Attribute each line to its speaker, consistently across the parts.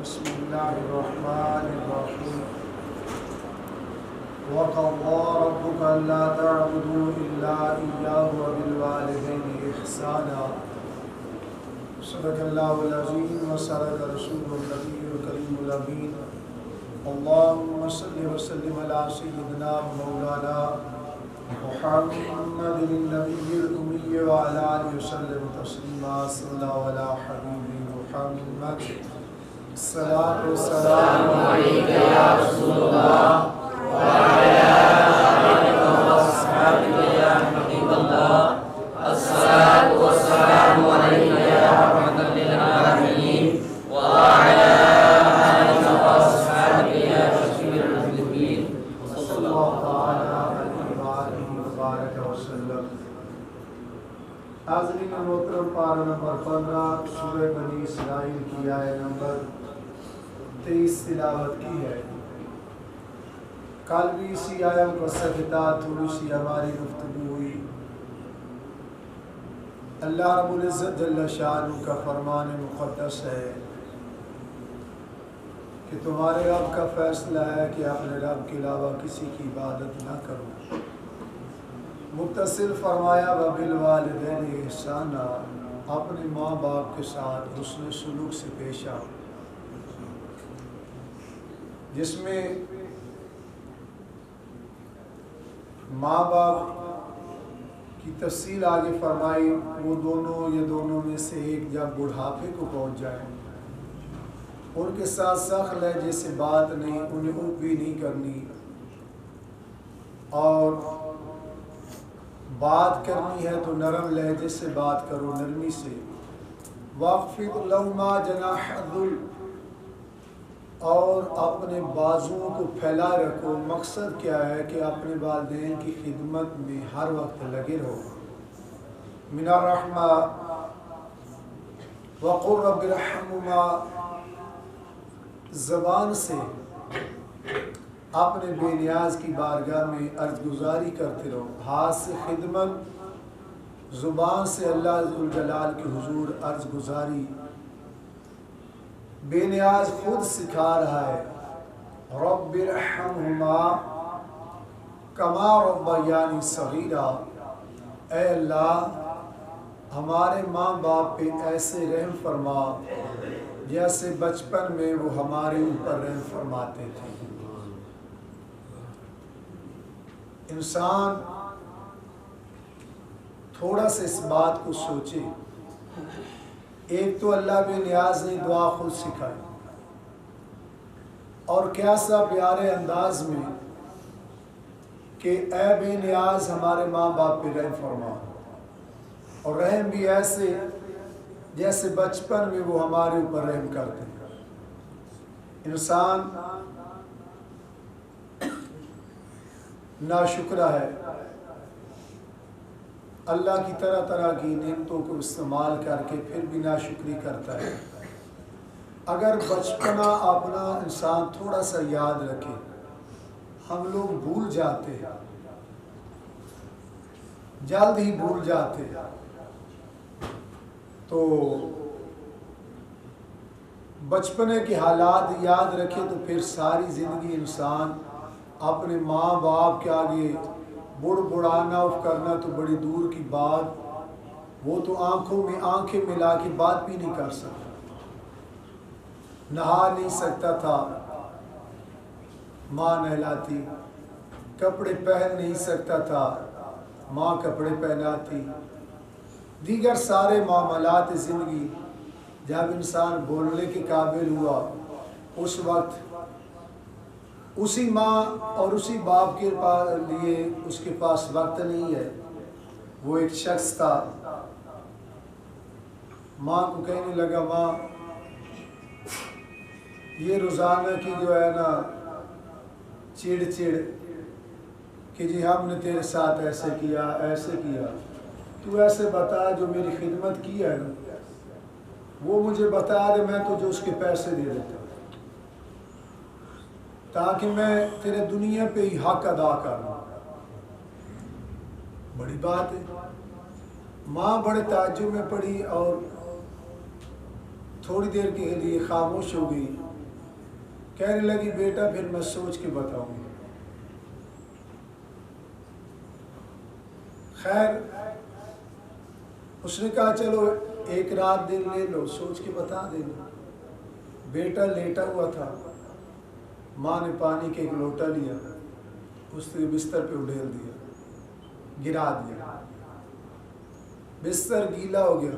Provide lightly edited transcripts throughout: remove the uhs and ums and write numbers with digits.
Speaker 1: بسم الله الرحمن الرحيم وقضى ربك ألا تعبدوا إلا إياه وبالوالدين إحسانا صدق الله العظيم وصدق رسوله النبي الكريم الأمين اللهم صل وسلم على سيدنا مولانا محمد النبي الأمي وعلى آله وسلم تسليما صلى الله على حبيبه محمد الصلاة والسلام
Speaker 2: عليك يا رسول الله وعلى آلك وأصحابك يا حبيب الله الصلاة والسلام عليك يا رحمة للعالمين وعلى آلك وأصحابك يا بشير المذنبين
Speaker 1: صلى الله تعالى عليه وآله وبارك وسلم. حاضرین محترم، پارہ نمبر 15 سورہ بنی اسرائیل کی آیت نمبر 23 تلاوت کی ہے. کل بھی اسی آیت کو سکتا تھوڑی سی ہماری گفتگو ہوئی. اللہ رب العزت جل شانہ کا فرمان مقدس ہے کہ تمہارے رب کا فیصلہ ہے کہ اپنے رب کے علاوہ کسی کی عبادت نہ کرو. متصل فرمایا وبالوالدین احسانا، اپنے ماں باپ کے ساتھ حسن سلوک سے پیش آؤ، جس میں ماں باپ کی تفصیل آگے فرمائی. وہ دونوں یا دونوں میں سے ایک جب بڑھاپے کو پہنچ جائے ان کے ساتھ سخت لہجے سے بات نہیں، انہیں اف بھی نہیں کرنی، اور بات کرنی ہے تو نرم لہجے سے بات کرو، نرمی سے. واخفض لهما جناح الذل، اور اپنے بازوؤں کو پھیلا رکھو. مقصد کیا ہے کہ اپنے والدین کی خدمت میں ہر وقت لگے رہو. من الرحمہ وقل رب ارحمهما، زبان سے اپنے بے نیاز کی بارگاہ میں عرض گزاری کرتے رہو. ہاتھ سے خدمت، زبان سے اللہ ذوالجلال کے حضور عرض گزاری. بے نیاز خود سکھا رہا ہے رب ارحمہما کما ربیانی صغیرا، اے اللہ ہمارے ماں باپ پہ ایسے رحم فرما جیسے بچپن میں وہ ہمارے اوپر رحم فرماتے تھے. انسان تھوڑا سا اس بات کو سوچے. ایک تو اللہ بے نیاز نے دعا خود سکھائی، اور کیسا پیارے انداز میں کہ اے بے نیاز ہمارے ماں باپ پہ رحم فرما، اور رحم بھی ایسے جیسے بچپن میں وہ ہمارے اوپر رحم کرتے ہیں. انسان ناشکرہ ہے، اللہ کی طرح طرح کی نعمتوں کو استعمال کر کے پھر بھی ناشکری کرتا ہے. اگر بچپنا اپنا انسان تھوڑا سا یاد رکھے، ہم لوگ بھول جاتے ہیں، جلد ہی بھول جاتے ہیں. تو بچپنے کے حالات یاد رکھے تو پھر ساری زندگی انسان اپنے ماں باپ کے آگے بڑھانا اف کرنا تو بڑی دور کی بات. وہ تو آنکھوں میں آنکھیں ملا کے بات بھی نہیں کر سکتا، نہا نہیں سکتا تھا، ماں نہلاتی. کپڑے پہن نہیں سکتا تھا، ماں کپڑے پہناتی. دیگر سارے معاملات زندگی جب انسان بولنے کے قابل ہوا، اس وقت اسی ماں اور اسی باپ کے لیے اس کے پاس وقت نہیں ہے. وہ ایک شخص تھا، ماں کو کہنے لگا ماں یہ روزانہ کی جو ہے نا چڑ کہ جی ہم نے تیرے ساتھ ایسے کیا تو ایسے بتا جو میری خدمت کی ہے نا وہ مجھے بتا دے، میں تجھے اس کے پیسے دے دیتا تاکہ میں تیرے دنیا پہ ہی حق ادا کروں. بڑی بات ہے. ماں بڑے تعجب میں پڑی اور تھوڑی دیر کے لیے خاموش ہو گئی. کہنے لگی بیٹا پھر میں سوچ کے بتاؤں گی. خیر اس نے کہا چلو ایک رات دن لے لو، سوچ کے بتا دینا. بیٹا لیٹا ہوا تھا، ماں نے پانی کے ایک لوٹا لیا، اس نے بستر پہ اڈھیل دیا، گرا دیا، بستر گیلا ہو گیا.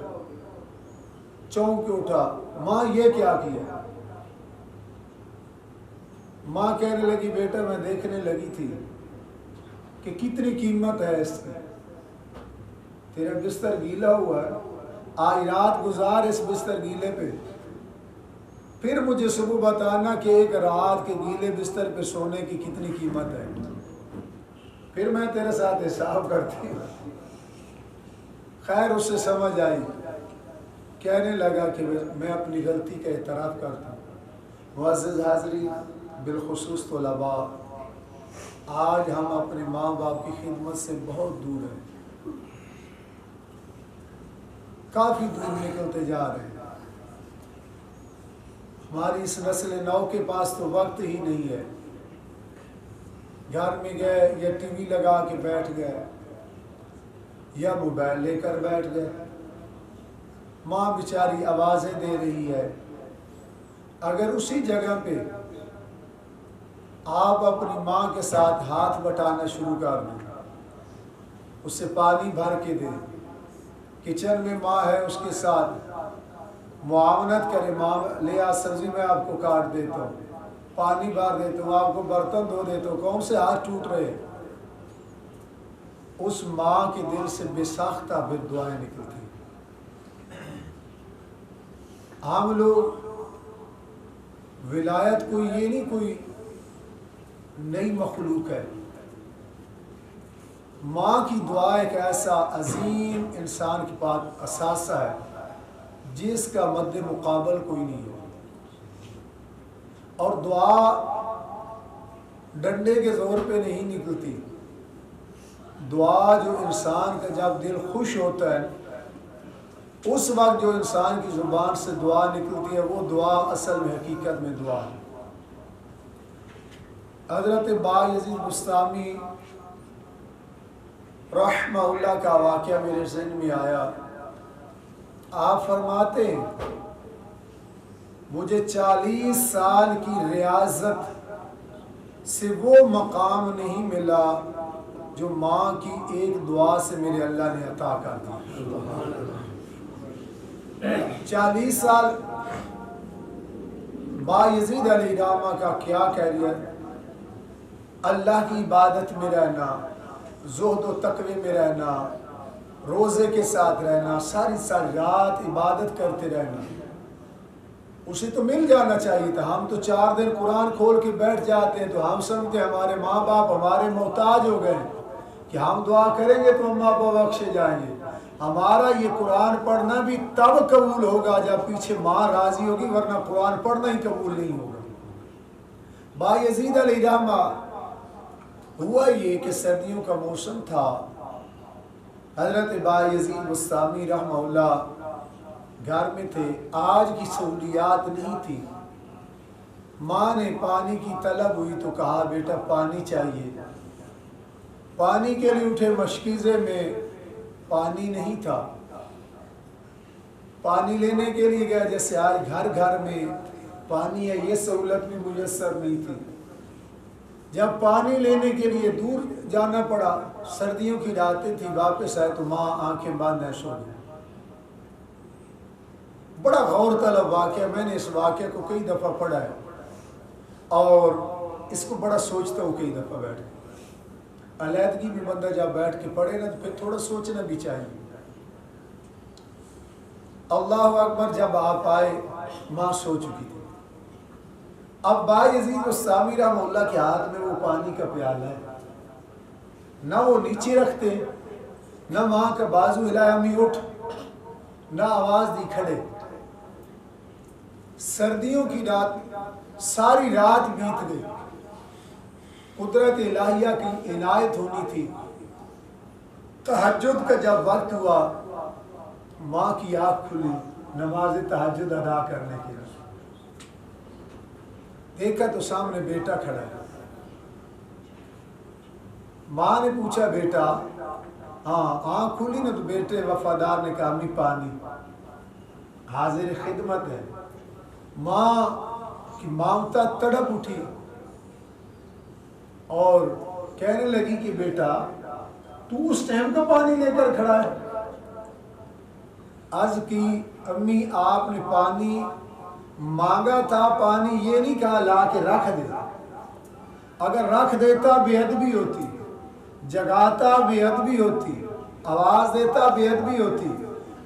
Speaker 1: چونک کے اٹھا، ماں یہ کیا کیا؟ ماں کہنے لگی بیٹا میں دیکھنے لگی تھی کہ کتنی قیمت ہے اس کی. تیرا بستر گیلا ہوا ہے، آج رات گزار اس بستر گیلے پہ، پھر مجھے صبح بتانا کہ ایک رات کے گیلے بستر پہ سونے کی کتنی قیمت ہے، پھر میں تیرے ساتھ حساب کرتی ہوں. خیر اس سے سمجھ آئی، کہنے لگا کہ میں اپنی غلطی کا اعتراف کرتا ہوں. معزز حاضرین، بالخصوص طلباء، آج ہم اپنے ماں باپ کی خدمت سے بہت دور ہیں، کافی دور نکلتے جا رہے ہیں. ہماری اس نسل نو کے پاس تو وقت ہی نہیں ہے. گھر میں گئے یا ٹی وی لگا کے بیٹھ گئے یا موبائل لے کر بیٹھ گئے. ماں بیچاری آوازیں دے رہی ہے، اگر اسی جگہ پہ آپ اپنی ماں کے ساتھ ہاتھ بٹانا شروع کر دیں، اس سے پانی بھر کے دیں، کچن میں ماں ہے اس کے ساتھ معاونت کرے، ماں لے آ سبزی میں آپ کو کاٹ دیتا ہوں، پانی بھر دیتا ہوں، آپ کو برتن دھو دیتا ہوں، کون سے ہاتھ ٹوٹ رہے، اس ماں کے دل سے بے ساختہ بے دعائیں نکلتی. ہم لوگ ولایت کوئی یہ نہیں کوئی نئی مخلوق ہے. ماں کی دعا ایک ایسا عظیم انسان کے پاس اثاثہ ہے جس کا مد مقابل کوئی نہیں ہو. اور دعا ڈنڈے کے زور پہ نہیں نکلتی. دعا جو انسان کا جب دل خوش ہوتا ہے اس وقت جو انسان کی زبان سے دعا نکلتی ہے وہ دعا اصل میں حقیقت میں دعا ہے. حضرت بایزید بستامی رحمہ اللہ کا واقعہ میرے ذہن میں آیا. آپ فرماتے ہیں مجھے 40 سال کی ریاضت سے وہ مقام نہیں ملا جو ماں کی ایک دعا سے میرے اللہ نے عطا کر دی. 40 سال بایزید علیہ السلام کا کیا کیریئر، اللہ کی عبادت میں رہنا، زہد و تقوی میں رہنا، روزے کے ساتھ رہنا، ساری ساری رات عبادت کرتے رہنا. اسے تو مل جانا چاہیے تھا. ہم تو 4 دن قرآن کھول کے بیٹھ جاتے ہیں تو ہم سمجھتے ہیں ہمارے ماں باپ ہمارے محتاج ہو گئے کہ ہم دعا کریں گے تو ہم ماں باپ بخشے جائیں گے. ہمارا یہ قرآن پڑھنا بھی تب قبول ہوگا جب پیچھے ماں راضی ہوگی، ورنہ قرآن پڑھنا ہی قبول نہیں ہوگا. بایزید علیہ السلام ہوا یہ کہ سردیوں کا موسم تھا. حضرت بایزید بستامی رحمہ اللہ گھر میں تھے. آج کی سہولیات نہیں تھی. ماں نے پانی کی طلب ہوئی تو کہا بیٹا پانی چاہیے. پانی کے لیے اٹھے، مشکیزے میں پانی نہیں تھا. پانی لینے کے لیے گیا، جیسے آج گھر گھر میں پانی ہے یہ سہولت بھی میسر نہیں تھی. جب پانی لینے کے لیے دور جانا پڑا، سردیوں کی راتیں تھی، واپس آئے تو ماں آنکھیں باندھے سو گئی. بڑا غور طلب واقعہ، میں نے اس واقعے کو کئی دفعہ پڑھا ہے اور اس کو بڑا سوچتا ہوں کئی دفعہ بیٹھ کے. علیحدگی میں بندہ جب بیٹھ کے پڑھے نا تو پھر تھوڑا سوچنا بھی چاہیے. اللہ اکبر، جب آپ آئے ماں سو چکی تھی. اب بایزید بستامی رحمہ اللہ کے ہاتھ میں وہ پانی کا پیالہ ہے، نہ وہ نیچے رکھتے نہ ماں کا بازو ہلایا امی اٹھ، نہ آواز دی کھڑے. سردیوں کی رات، ساری رات بیت گئی. قدرت الہیہ کی عنایت ہونی تھی. تہجد کا جب وقت ہوا ماں کی آنکھ کھلی نماز تہجد ادا کرنے کے لیے. دیکھا تو سامنے بیٹا کھڑا ہے. ماں نے پوچھا بیٹا ہاں آنکھ کھلی نا؟ تو بیٹے وفادار نے کہا امی پانی. حاضر خدمت ہے. ماں کی مامتا تڑپ اٹھی اور کہنے لگی کہ بیٹا تو اس ٹائم کا پانی لے کر کھڑا ہے. عرض کی امی آپ نے پانی مانگا تھا، پانی یہ نہیں کہا لا کے رکھ دے. اگر رکھ دیتا بے ادبی ہوتی، جگاتا بے ادبی ہوتی، آواز دیتا بے ادبی ہوتی.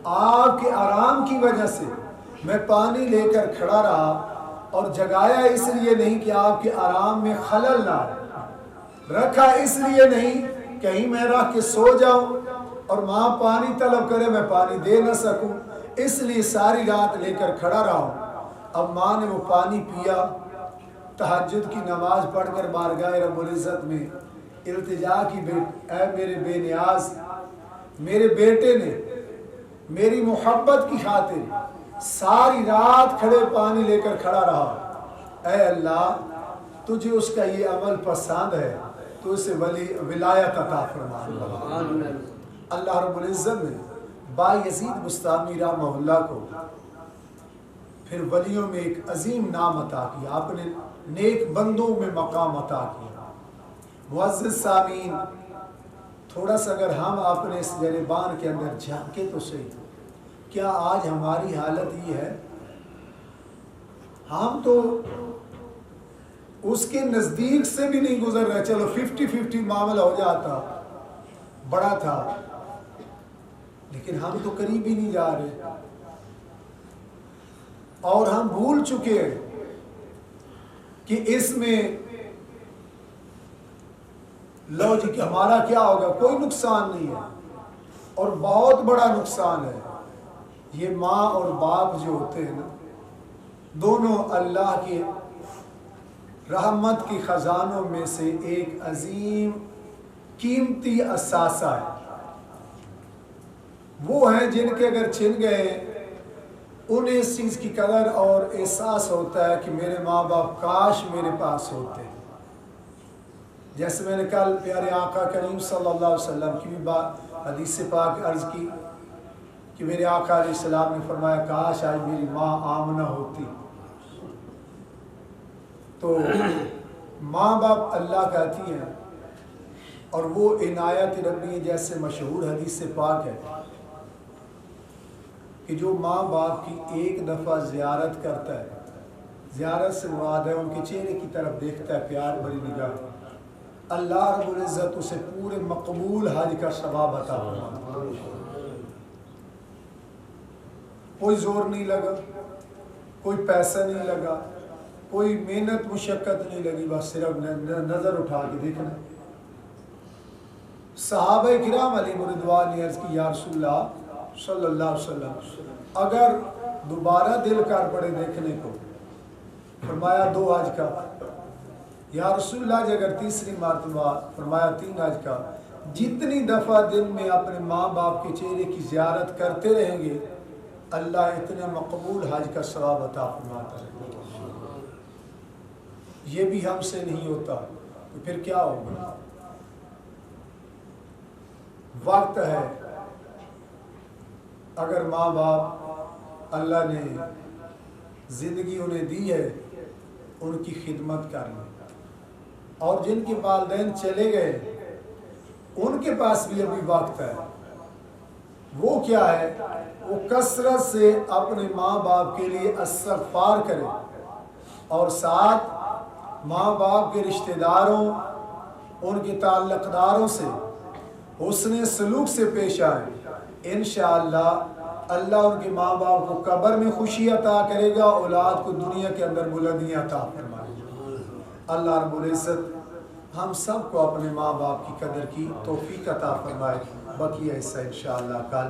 Speaker 1: آپ کے آرام کی وجہ سے میں پانی لے کر کھڑا رہا اور جگایا اس لیے نہیں کہ آپ کے آرام میں خلل نہ آئے، رکھا اس لیے نہیں کہیں میں رکھ کے سو جاؤں اور ماں پانی طلب کرے میں پانی دے نہ سکوں، اس لیے ساری رات لے کر کھڑا رہا ہوں. اب ماں نے وہ پانی پیا، تہجد کی نماز پڑھ کر بارگاہ رب العزت میں التجا کی، اے میرے بے نیاز، میرے بیٹے نے میری محبت کی خاطر ساری رات کھڑے پانی لے کر کھڑا رہا. اے اللہ تجھے اس کا یہ عمل پسند ہے تو اسے ولایت عطا فرما. اللہ رب العزت نے بایزید بستامی رحمہ اللہ کو پھر ولیوں میں ایک عظیم نام عطا کیا، اپنے نیک بندوں میں مقام عطا کیا. معزز سامعین، تھوڑا سا اگر ہم اپنے اس گریبان کے اندر جھانکے تو صحیح، کیا آج ہماری حالت یہ ہے؟ ہم تو اس کے نزدیک سے بھی نہیں گزر رہے. چلو 50-50 معاملہ ہو جاتا بڑا تھا، لیکن ہم تو قریب ہی نہیں جا رہے. اور ہم بھول چکے کہ اس میں لو جی کہ ہمارا کیا ہوگا، کوئی نقصان نہیں ہے اور بہت بڑا نقصان ہے. یہ ماں اور باپ جو ہوتے ہیں نا، دونوں اللہ کے رحمت کی خزانوں میں سے ایک عظیم قیمتی اثاثہ ہے. وہ ہیں جن کے اگر چھن گئے انہیں اس چیز کی قدر اور احساس ہوتا ہے کہ میرے ماں باپ کاش میرے پاس ہوتے. جیسے میں نے کل پیارے آقا کریم صلی اللہ علیہ وسلم کی بھی بات حدیث پاک عرض کی کہ میرے آقا علیہ السلام نے فرمایا کاش آج میری ماں آمنہ ہوتی. تو ماں باپ اللہ کہتی ہیں اور وہ عنایت ربی جیسے مشہور حدیث پاک ہے کہ جو ماں باپ کی ایک دفعہ زیارت کرتا ہے، زیارت سے مراد ہے ان کے چہرے کی طرف دیکھتا ہے پیار بھری نگاہ، اللہ رب العزت اسے پورے مقبول حج کا ثواب عطا فرماتا ہے. کوئی زور نہیں لگا، کوئی پیسہ نہیں لگا، کوئی محنت مشقت نہیں لگی، بس صرف نظر اٹھا کے دیکھنا. صحابہ کرام علیہ رضوان نے عرض کی یا رسول اللہ صلی اللہ علیہ وسلم اگر دوبارہ دل کر پڑے دیکھنے کو، فرمایا 2 حج کا. یا رسول اللہ جی اگر تیسری مرتبہ، فرمایا 3 حج کا. جتنی دفعہ دن میں اپنے ماں باپ کے چہرے کی زیارت کرتے رہیں گے اللہ اتنے مقبول حج کا ثواب عطا فرماتا ہے. یہ بھی ہم سے نہیں ہوتا تو پھر کیا ہوگا؟ وقت ہے اگر ماں باپ اللہ نے زندگی انہیں دی ہے ان کی خدمت کر لیں. اور جن کے والدین چلے گئے ان کے پاس بھی ابھی وقت ہے. وہ کیا ہے؟ وہ کثرت سے اپنے ماں باپ کے لیے استغفار کرے اور ساتھ ماں باپ کے رشتہ داروں ان کے تعلق داروں سے حسن سلوک سے پیش آئے. انشاءاللہ اللہ ان کے ماں باپ کو قبر میں خوشی عطا کرے گا، اولاد کو دنیا کے اندر بلندیاں عطا فرمائے گا. اللہ رب العزت ہم سب کو اپنے ماں باپ کی قدر کی توفیق عطا فرمائے. بقیہ حصہ انشاءاللہ کل.